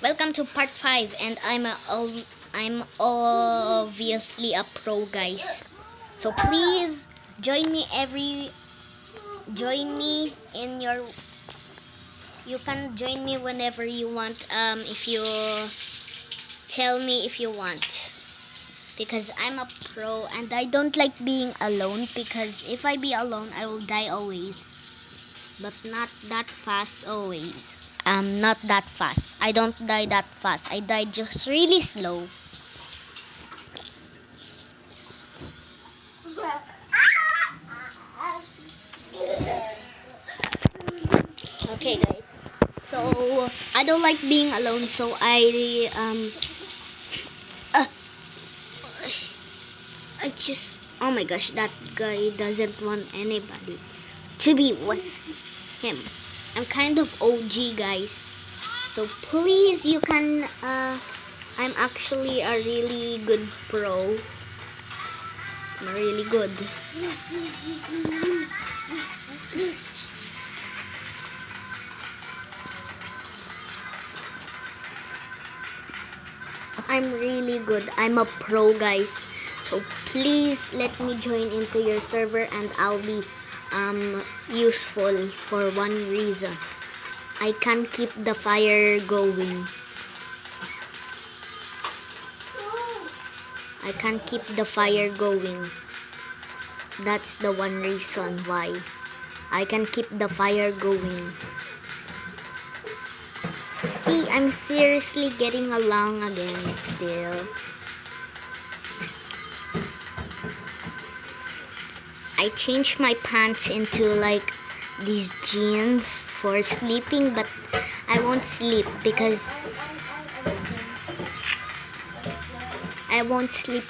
Welcome to part 5, and I'm obviously a pro, guys. So please join me in your you can join me whenever you want, if you tell me if you want, because I'm a pro and I don't like being alone, because if I be alone I will die always, but not that fast always. Not that fast. I don't die that fast. I die just really slow. Okay, guys. So I don't like being alone. So uh, I just, oh my gosh, that guy doesn't want anybody to be with him. I'm kind of OG, guys. So please, you can. I'm actually a really good pro. I'm really good. I'm really good. I'm a pro, guys. So please let me join into your server, and I'll be useful for one reason. I can keep the fire going. I can keep the fire going. That's the one reason why I can keep the fire going. See, I'm seriously getting along again still. I changed my pants into like these jeans for sleeping, but I won't sleep because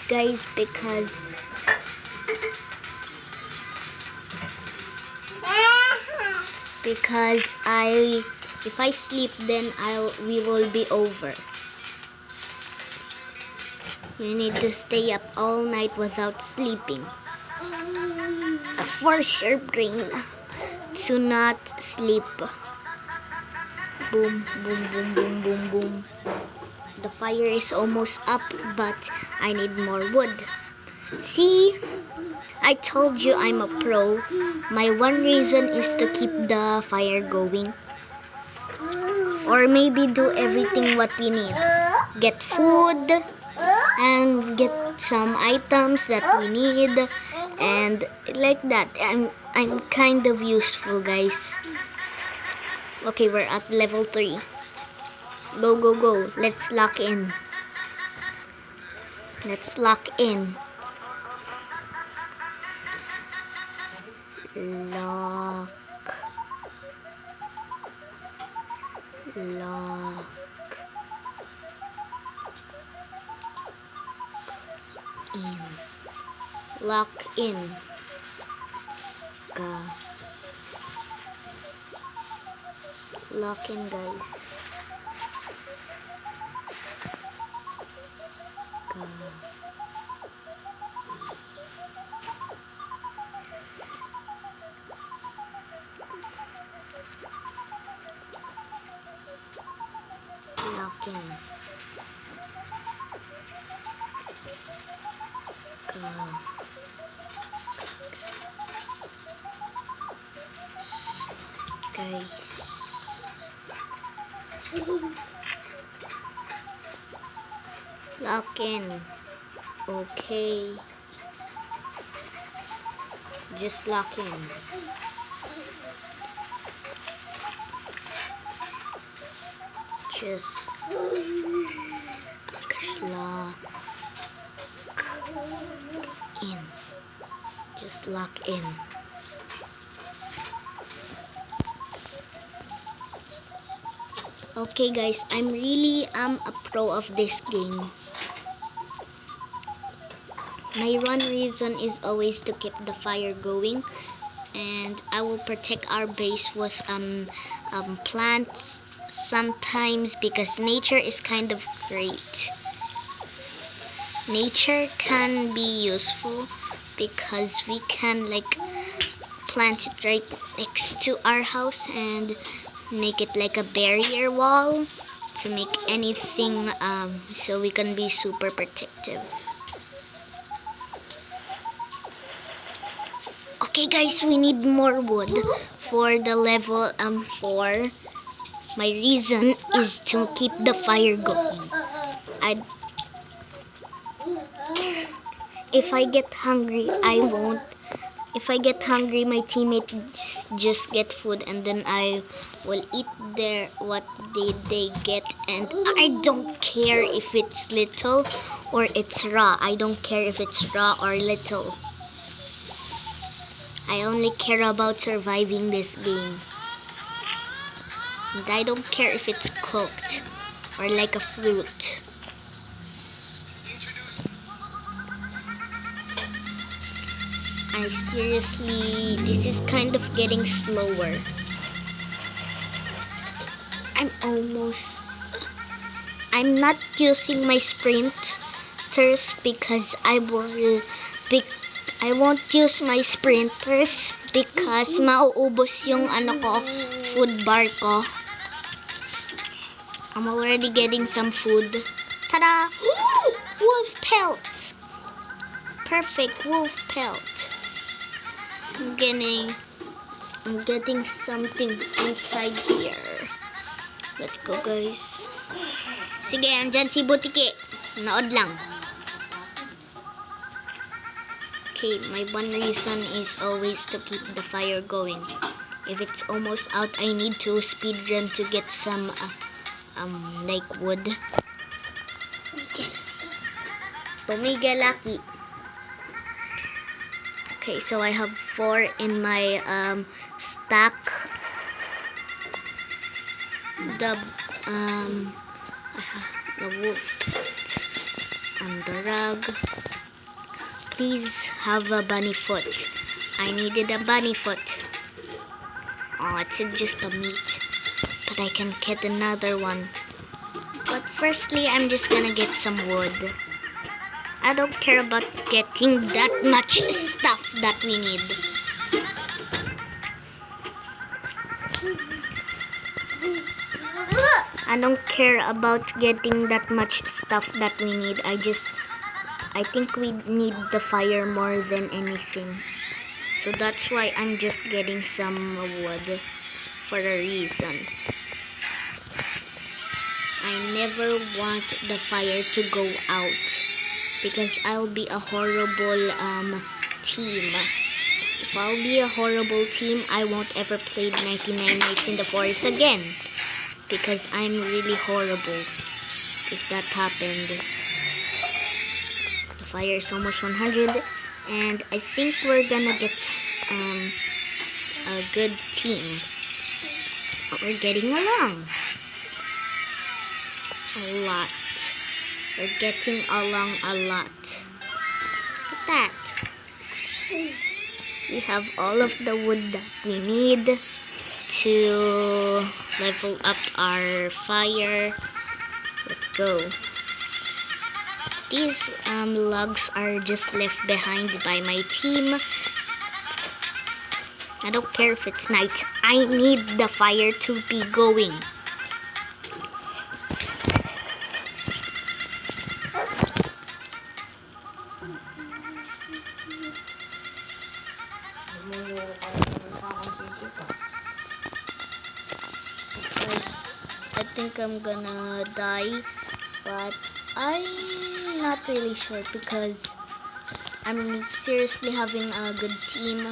guys, because if I sleep, then we will be over. You need to stay up all night without sleeping. Force your brain to not sleep. Boom, boom, boom, boom, boom, boom. The fire is almost up, but I need more wood. See? I told you I'm a pro. My one reason is to keep the fire going. Or maybe do everything what we need. Get food and get some items that we need, and like that. I'm kind of useful, guys. Okay, we're at level 3. Go, go, go. Let's lock in. Let's lock in. Lock in. Lock in. Lock in, guys. Lock in. Guys. Lock in. Okay. Just lock in. Just lock in. Just lock in. Okay, guys, I'm really a pro of this game. My one reason is always to keep the fire going, and I will protect our base with plants sometimes, because nature is kind of great. Nature can be useful because we can like plant it right next to our house and make it like a barrier wall to make anything so we can be super protective. Okay guys, we need more wood for the level 4. My reason is to keep the fire going. If I get hungry, I won't. If I get hungry, my teammates just get food, and then I will eat what they get. And I don't care if it's little or it's raw. I don't care if it's raw or little. I only care about surviving this game. And I don't care if it's cooked or like a fruit. This is kind of getting slower. I'm not using my sprinters because I won't use my sprinters because mauubos yung food bar ko. I'm already getting some food. Ta-da! Wolf pelt! Perfect wolf pelt. I'm getting something inside here. Let's go guys. Sige, andyan si Butiki. Nood lang. Okay, my one reason is always to keep the fire going. If it's almost out, I need to speedrun to get some like wood. Tumigil Lucky. Okay, so I have 4 in my stack. The wolf and the rug. Please have a bunny foot. I needed a bunny foot. Oh, it's just a meat, but I can get another one. But firstly, I'm just gonna get some wood. I don't care about getting that much stuff that we need. I don't care about getting that much stuff that we need. I think we need the fire more than anything. So that's why I'm just getting some wood for a reason. I never want the fire to go out because I'll be a horrible team. If I'll be a horrible team, I won't ever play 99 Nights in the Forest again because I'm really horrible if that happened. The fire is almost 100 and I think we're gonna get a good team. We're getting along a lot. We're getting along a lot. Look at that. We have all of the wood that we need to level up our fire. Let's go. These logs are just left behind by my team. I don't care if it's night. I need the fire to be going. Guys, I think I'm gonna die, but I'm not really sure because I'm seriously having a good team.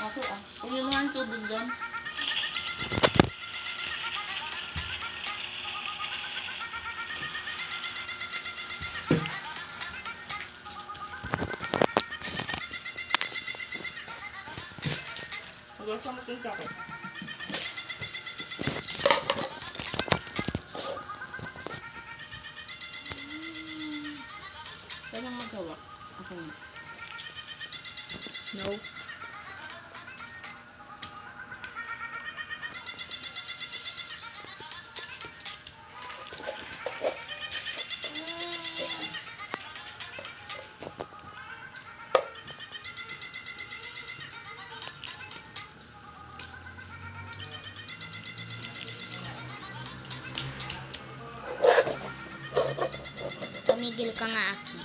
Ako kung yun nga yung tubig dyan. Hanggang sa mating jacket. Saan ang magawa? Ako na. Tigil ka nga, Aki.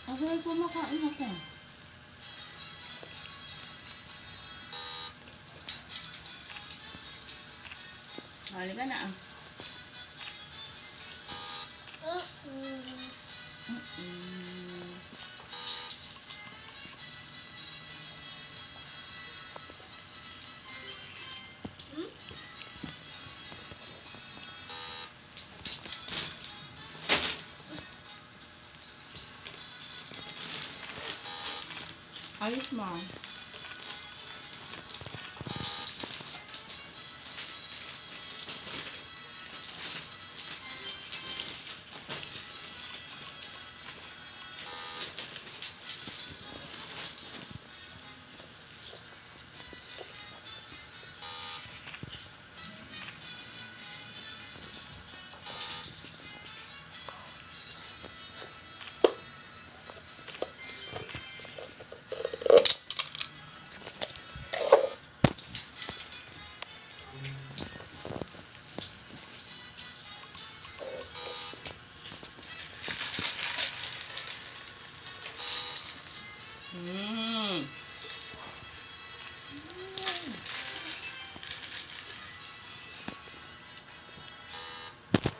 Ako ay kumakain ako. Halika na ah. Alis mo.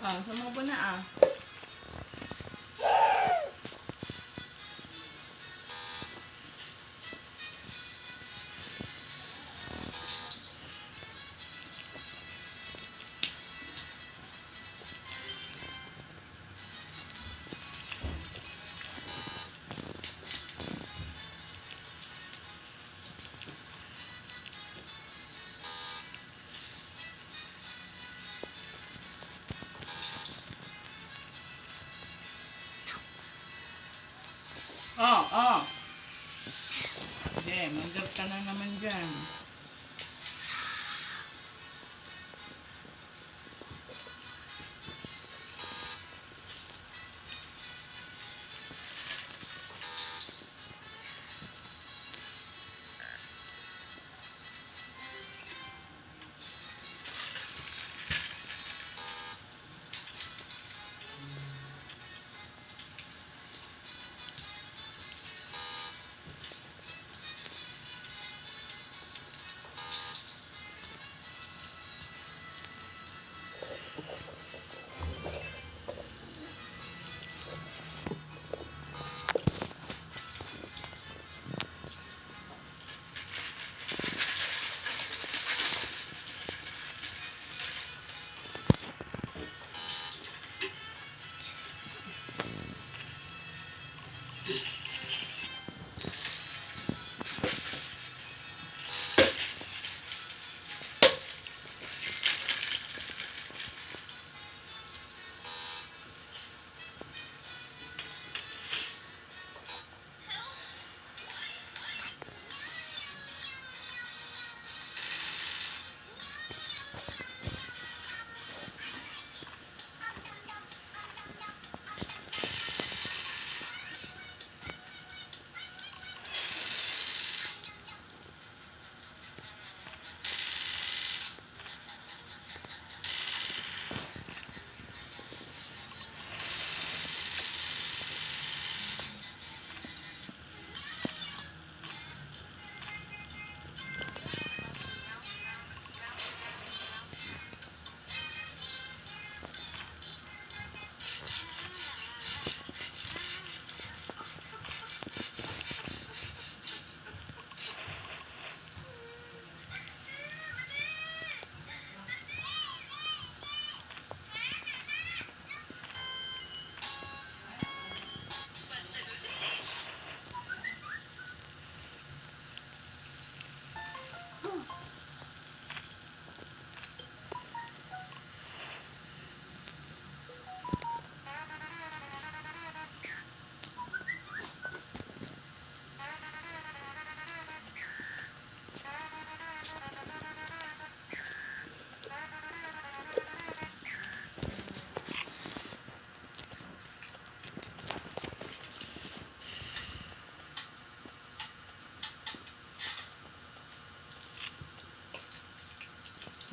Ah, sumubo na ah. Oh. Sige, manjab ka na naman dyan.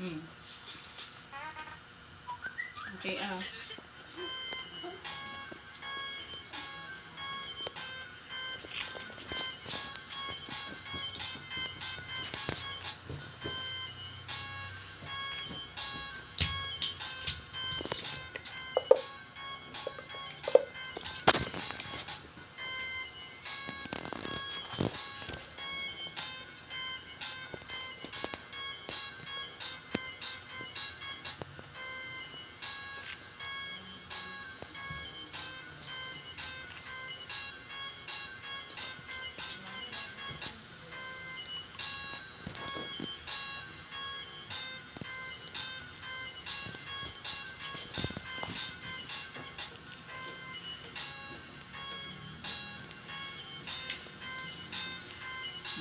Hmm. Okay,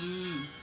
Hmm.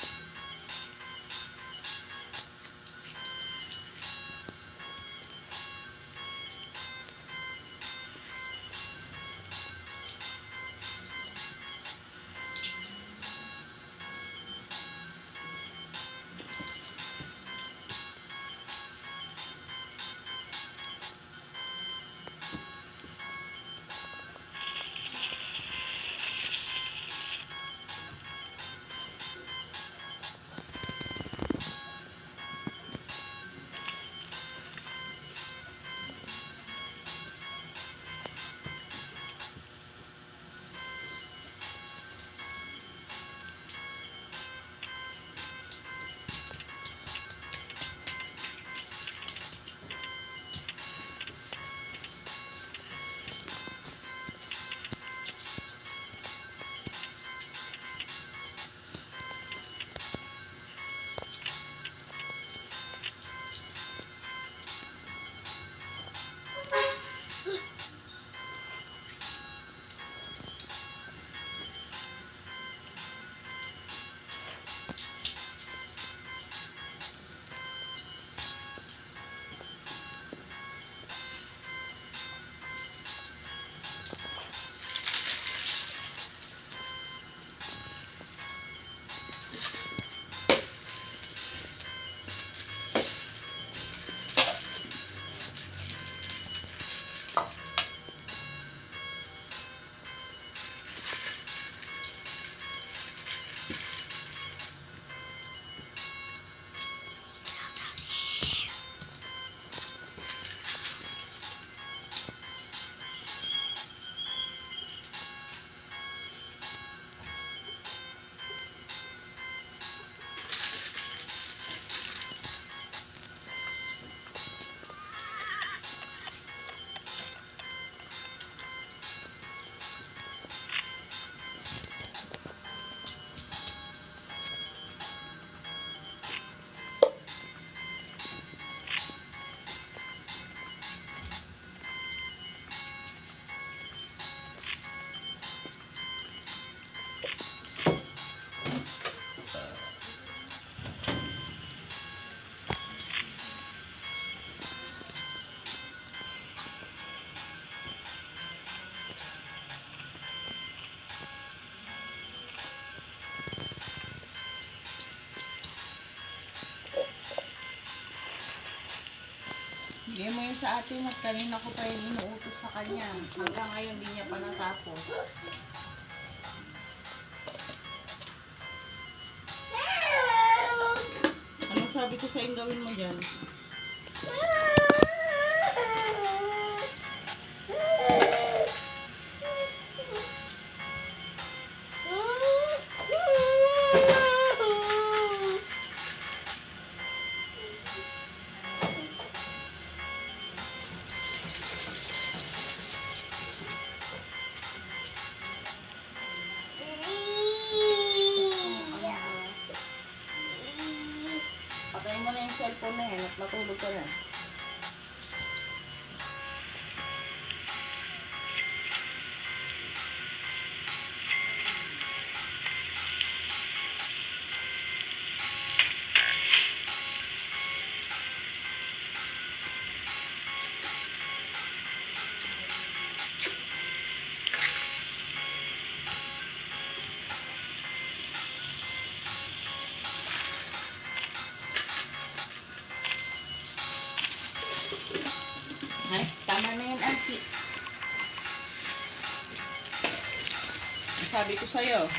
Bigay mo yun sa atin at kanina ko pa yung inuutos sa kanya. Hanggang ngayon di niya pa natapos. Anong sabi ko sa gawin mo dyan? Patayin mo na yung cellphone na yan at matulog ka na. sabi ko sa'yo.